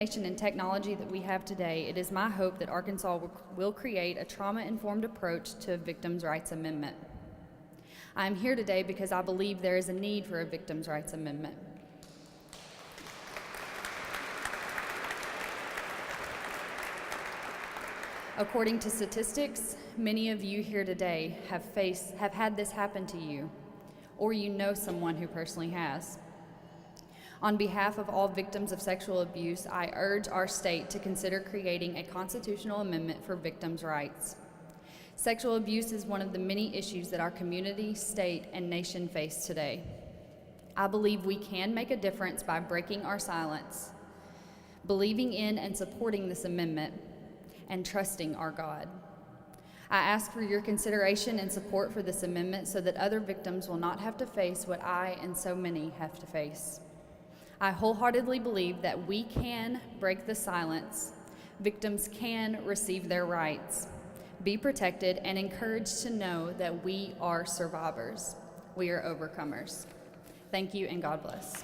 And technology that we have today, it is my hope that Arkansas will create a trauma-informed approach to a victims' rights amendment. I am here today because I believe there is a need for a victims' rights amendment. According to statistics, many of you here today have had this happen to you, or you know someone who personally has. On behalf of all victims of sexual abuse, I urge our state to consider creating a constitutional amendment for victims' rights. Sexual abuse is one of the many issues that our community, state, and nation face today. I believe we can make a difference by breaking our silence, believing in and supporting this amendment, and trusting our God. I ask for your consideration and support for this amendment so that other victims will not have to face what I and so many have to face. I wholeheartedly believe that we can break the silence. Victims can receive their rights, be protected, and encouraged to know that we are survivors. We are overcomers. Thank you, and God bless.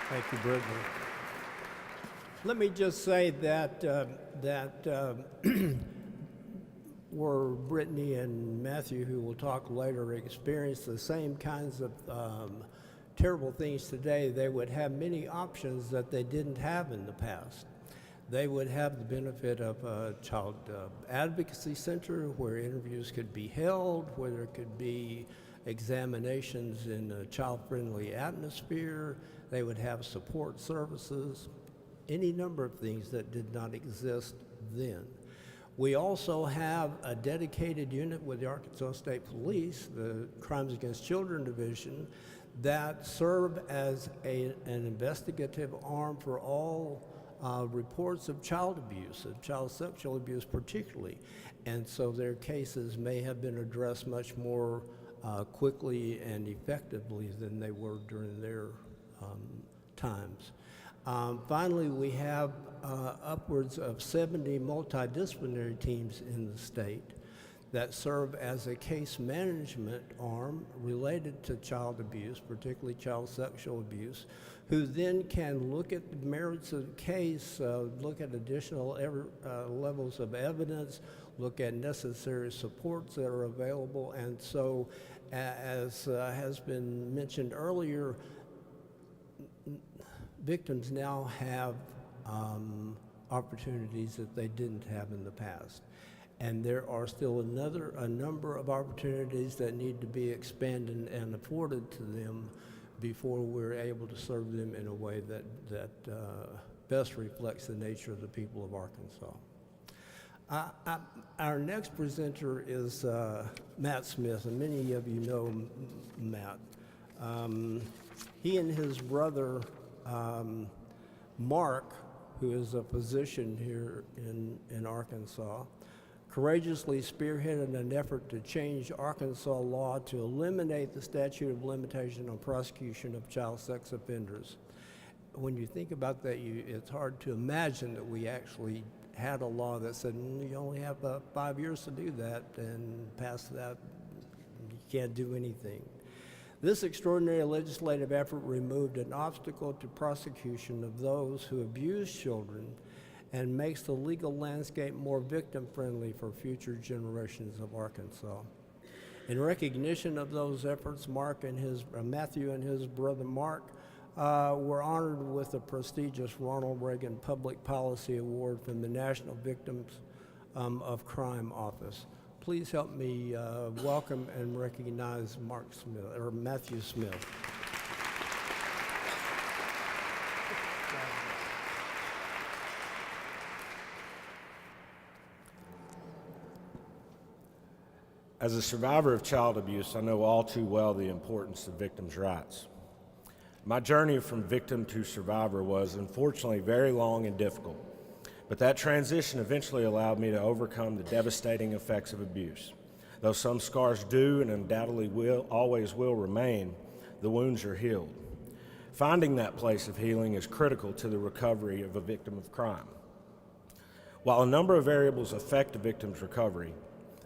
Thank you, Brittany. Let me just say that where Brittany and Matthew, who will talk later, experienced the same kinds of terrible things today, they would have many options that they didn't have in the past. They would have the benefit of a child advocacy center where interviews could be held, where there could be examinations in a child-friendly atmosphere. They would have support services, any number of things that did not exist then. We also have a dedicated unit with the Arkansas State Police, the Crimes Against Children Division, that serve as an investigative arm for all reports of child abuse, of child sexual abuse particularly. And so their cases may have been addressed much more quickly and effectively than they were during their times. Finally, we have upwards of 70 multidisciplinary teams in the state that serve as a case management arm related to child abuse, particularly child sexual abuse, who then can look at the merits of the case, look at additional levels of evidence, look at necessary supports that are available. And so, as has been mentioned earlier, victims now have opportunities that they didn't have in the past. And there are still a number of opportunities that need to be expanded and afforded to them before we're able to serve them in a way that best reflects the nature of the people of Arkansas. Our next presenter is Matt Smith, and many of you know Matt. He and his brother, Mark, who is a physician here in Arkansas, courageously spearheaded an effort to change Arkansas law to eliminate the statute of limitation on prosecution of child sex offenders. When you think about that, it's hard to imagine that we actually had a law that said you only have 5 years to do that, and past that, you can't do anything. This extraordinary legislative effort removed an obstacle to prosecution of those who abuse children and makes the legal landscape more victim-friendly for future generations of Arkansas. In recognition of those efforts, Matthew and his brother Mark were honored with the prestigious Ronald Reagan Public Policy Award from the National Victims of Crime Office. Please help me welcome and recognize Matthew Smith. As a survivor of child abuse, I know all too well the importance of victims' rights. My journey from victim to survivor was unfortunately very long and difficult, but that transition eventually allowed me to overcome the devastating effects of abuse. Though some scars do and undoubtedly always will remain, the wounds are healed. Finding that place of healing is critical to the recovery of a victim of crime. While a number of variables affect a victim's recovery,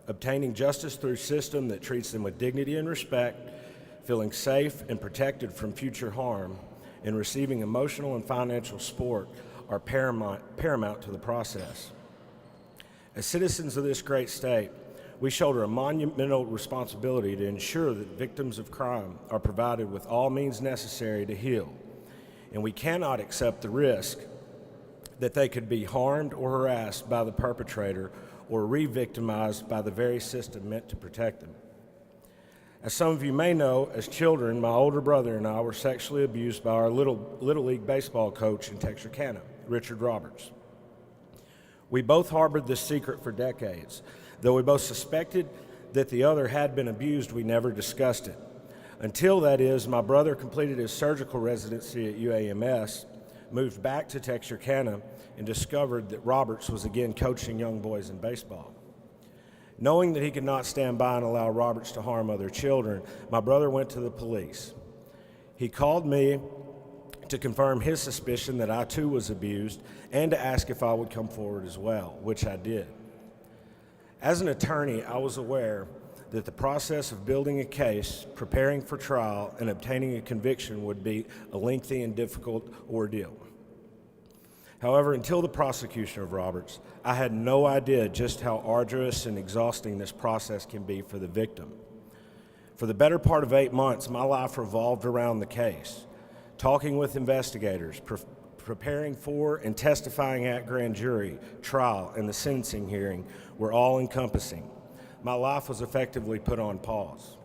obtaining justice through a system that treats them with dignity and respect, feeling safe and protected from future harm, and receiving emotional and financial support are paramount to the process. As citizens of this great state, we shoulder a monumental responsibility to ensure that victims of crime are provided with all means necessary to heal, and we cannot accept the risk that they could be harmed or harassed by the perpetrator or re-victimized by the very system meant to protect them. As some of you may know, as children, my older brother and I were sexually abused by our Little League baseball coach in Texarkana, Richard Roberts. We both harbored this secret for decades. Though we both suspected that the other had been abused, we never discussed it. Until, that is, my brother completed his surgical residency at UAMS, moved back to Texarkana, and discovered that Roberts was again coaching young boys in baseball. Knowing that he could not stand by and allow Roberts to harm other children, my brother went to the police. He called me to confirm his suspicion that I too was abused and to ask if I would come forward as well, which I did. As an attorney, I was aware that the process of building a case, preparing for trial, and obtaining a conviction would be a lengthy and difficult ordeal. However, until the prosecution of Roberts, I had no idea just how arduous and exhausting this process can be for the victim. For the better part of 8 months, my life revolved around the case, talking with investigators, preparing for and testifying at grand jury, trial, and the sentencing hearing were all encompassing. My life was effectively put on pause.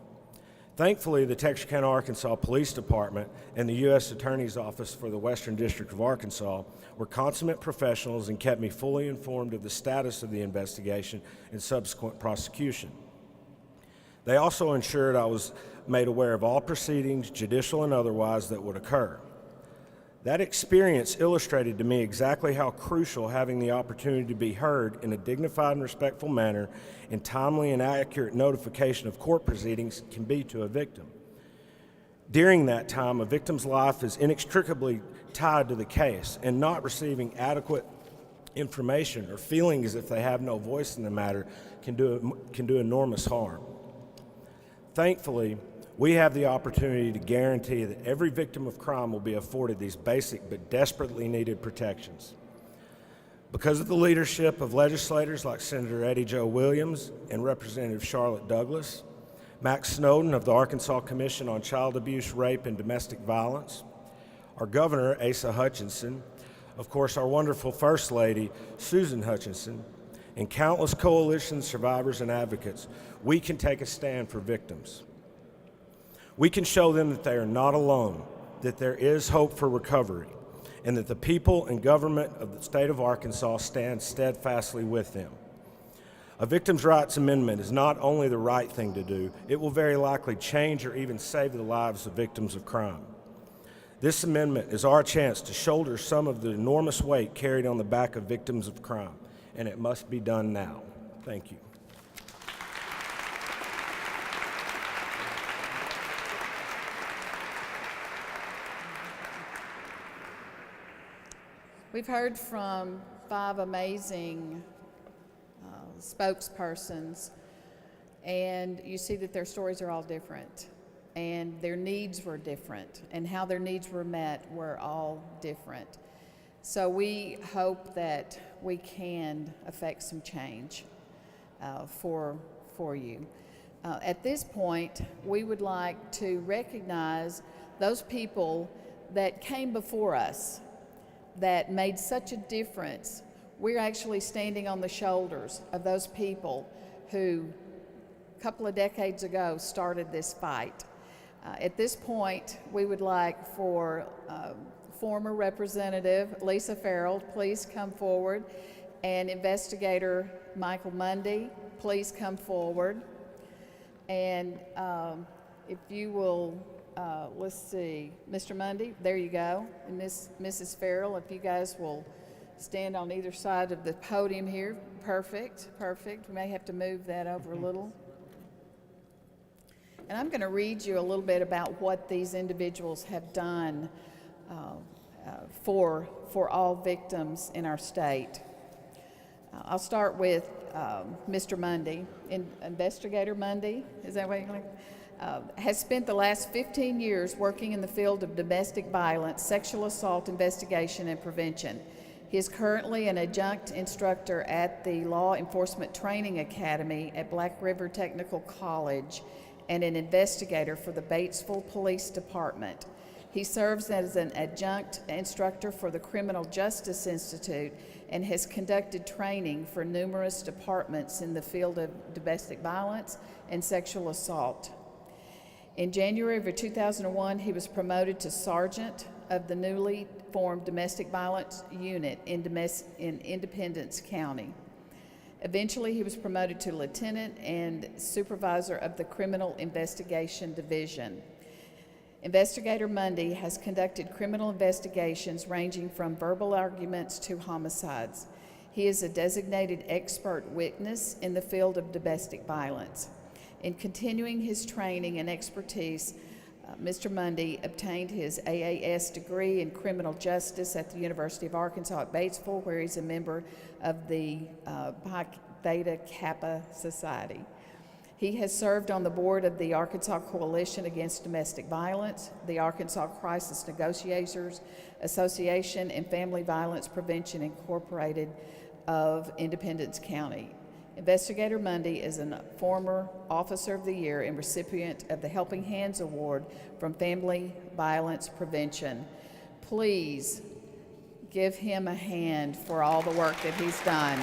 Thankfully, the Texarkana, Arkansas Police Department and the U.S. Attorney's Office for the Western District of Arkansas were consummate professionals and kept me fully informed of the status of the investigation and subsequent prosecution. They also ensured I was made aware of all proceedings, judicial and otherwise, that would occur. That experience illustrated to me exactly how crucial having the opportunity to be heard in a dignified and respectful manner and timely and accurate notification of court proceedings can be to a victim. During that time, a victim's life is inextricably tied to the case, and not receiving adequate information or feeling as if they have no voice in the matter can do enormous harm. Thankfully, we have the opportunity to guarantee that every victim of crime will be afforded these basic but desperately needed protections. Because of the leadership of legislators like Senator Eddie Joe Williams and Representative Charlotte Douglas, Max Snowden of the Arkansas Commission on Child Abuse, Rape, and Domestic Violence, our Governor, Asa Hutchinson, of course, our wonderful First Lady, Susan Hutchinson, and countless coalition survivors and advocates, we can take a stand for victims. We can show them that they are not alone, that there is hope for recovery, and that the people and government of the state of Arkansas stand steadfastly with them. A Victims' Rights Amendment is not only the right thing to do, it will very likely change or even save the lives of victims of crime. This amendment is our chance to shoulder some of the enormous weight carried on the back of victims of crime, and it must be done now. Thank you. We've heard from 5 amazing spokespersons, and you see that their stories are all different, and their needs were different, and how their needs were met were all different. So we hope that we can affect some change for you. At this point, we would like to recognize those people that came before us that made such a difference. We're actually standing on the shoulders of those people who, a couple of decades ago, started this fight. At this point, we would like for former Representative Lisa Farrell, please come forward, and Investigator Michael Mundy, please come forward. And if you will, let's see, Mr. Mundy, there you go, and Mrs. Farrell, if you guys will stand on either side of the podium here. Perfect, perfect. We may have to move that over a little. And I'm going to read you a little bit about what these individuals have done for all victims in our state. I'll start with Mr. Mundy, Investigator Mundy. Is that what you're going has spent the last 15 years working in the field of domestic violence, sexual assault investigation, and prevention. He is currently an adjunct instructor at the Law Enforcement Training Academy at Black River Technical College and an investigator for the Batesville Police Department. He serves as an adjunct instructor for the Criminal Justice Institute and has conducted training for numerous departments in the field of domestic violence and sexual assault. In January of 2001, he was promoted to sergeant of the newly formed domestic violence unit in Independence County. Eventually, he was promoted to lieutenant and supervisor of the Criminal Investigation Division. Investigator Mundy has conducted criminal investigations ranging from verbal arguments to homicides. He is a designated expert witness in the field of domestic violence. In continuing his training and expertise, Mr. Mundy obtained his AAS degree in criminal justice at the University of Arkansas at Batesville, where he's a member of the Pi Theta Kappa Society. He has served on the board of the Arkansas Coalition Against Domestic Violence, the Arkansas Crisis Negotiators Association, and Family Violence Prevention Incorporated of Independence County. Investigator Mundy is a former Officer of the Year and recipient of the Helping Hands Award from Family Violence Prevention. Please give him a hand for all the work that he's done.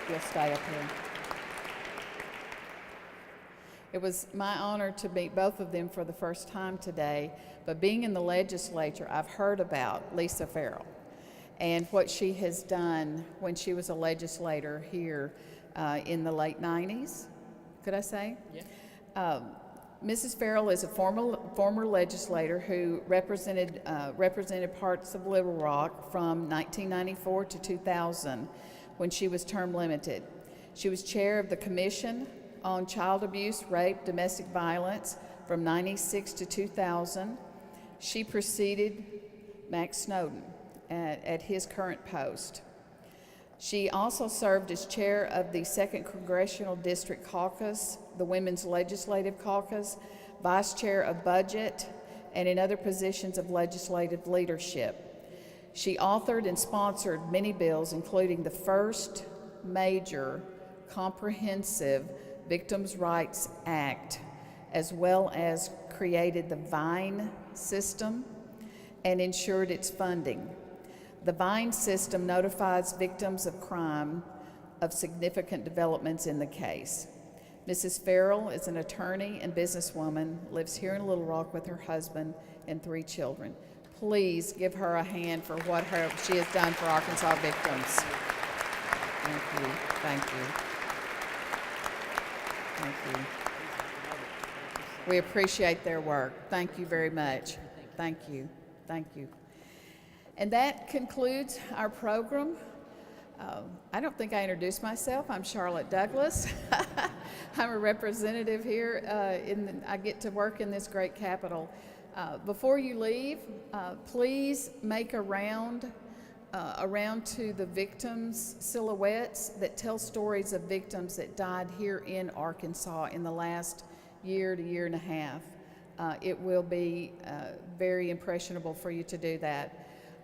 You'll stay up here. It was my honor to meet both of them for the first time today, but being in the legislature, I've heard about Lisa Farrell and what she has done when she was a legislator here in the late 90s, could I say? Yeah. Mrs. Farrell is a former legislator who represented parts of Little Rock from 1994 to 2000 when she was term limited. She was chair of the Commission on Child Abuse, Rape, Domestic Violence from 96 to 2000. She preceded Max Snowden at his current post. She also served as chair of the 2nd Congressional District Caucus, the Women's Legislative Caucus, vice chair of Budget, and in other positions of legislative leadership. She authored and sponsored many bills, including the first major comprehensive Victims' Rights Act, as well as created the VINE system and ensured its funding. The VINE system notifies victims of crime of significant developments in the case. Mrs. Farrell is an attorney and businesswoman, lives here in Little Rock with her husband and 3 children. Please give her a hand for what she has done for Arkansas victims. Thank you. Thank you. Thank you. We appreciate their work. Thank you very much. Thank you. Thank you. And that concludes our program. I don't think I introduced myself. I'm Charlotte Douglas. I'm a representative here. I get to work in this great capital. Before you leave, please make a round around to the victims' silhouettes that tell stories of victims that died here in Arkansas in the last year to year and a half. It will be very impressionable for you to do that.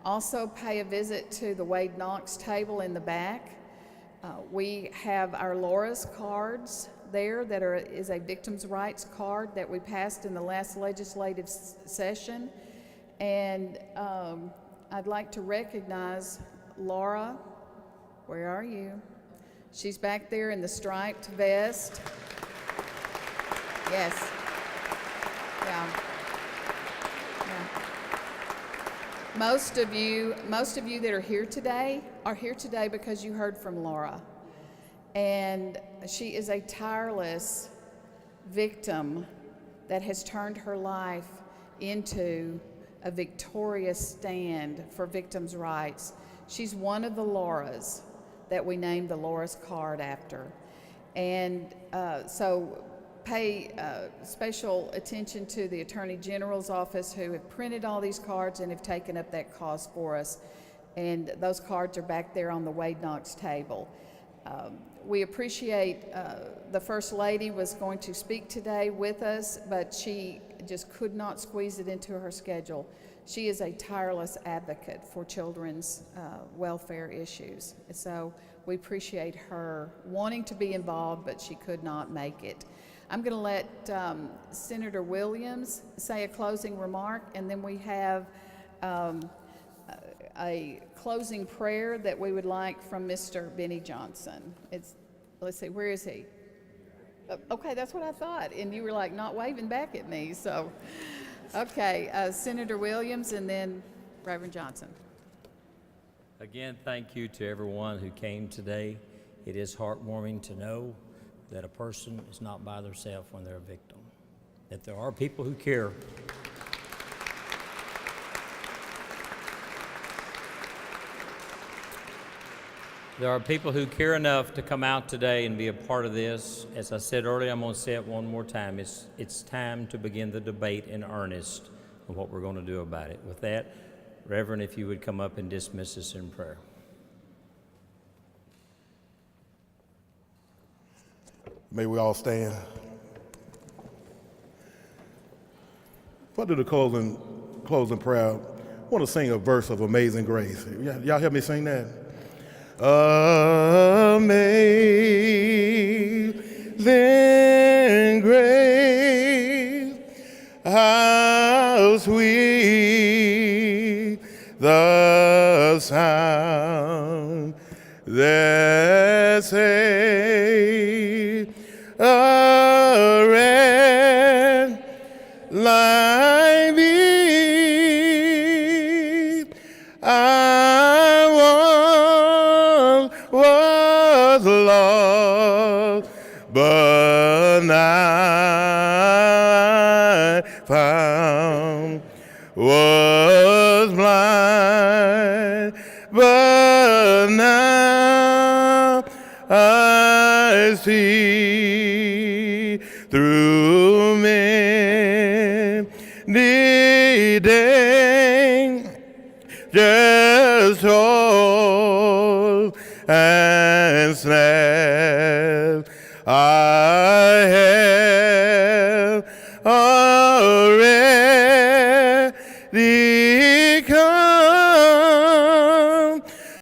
Also, pay a visit to the Wade Knox table in the back. We have our Laura's cards there that is a victim's rights card that we passed in the last legislative session. And I'd like to recognize Laura. Where are you? She's back there in the striped vest. Yes. Yeah. Most of you that are here today because you heard from Laura. And she is a tireless victim that has turned her life into a victorious stand for victims' rights. She's one of the Lauras that we named the Laura's card after. And so pay special attention to the Attorney General's office who have printed all these cards and have taken up that cause for us. and those cards are back there on the Wade Knox table. We appreciate the First Lady was going to speak today with us, but she just could not squeeze it into her schedule. She is a tireless advocate for children's welfare issues. So we appreciate her wanting to be involved, but she could not make it. I'm going to let Senator Williams say a closing remark, and then we have a closing prayer that we would like from Mr. Benny Johnson. Let's see, where is he? Okay, that's what I thought, and you were like not waving back at me, so. Okay, Senator Williams and then Reverend Johnson. Again, thank you to everyone who came today. It is heartwarming to know that a person is not by themselves when they're a victim, that there are people who care. There are people who care enough to come out today and be a part of this. As I said earlier, I'm going to say it one more time. It's time to begin the debate in earnest on what we're going to do about it. With that, Reverend, if you would come up and dismiss us in prayer. May we all stand. Before I do the closing prayer, I want to sing a verse of Amazing Grace. Y'all help me sing that? Amazing grace, how sweet the sound that saved a wretch like me. I was lost, but now I found, was blind, but now I see. Through many days, just toil and snare,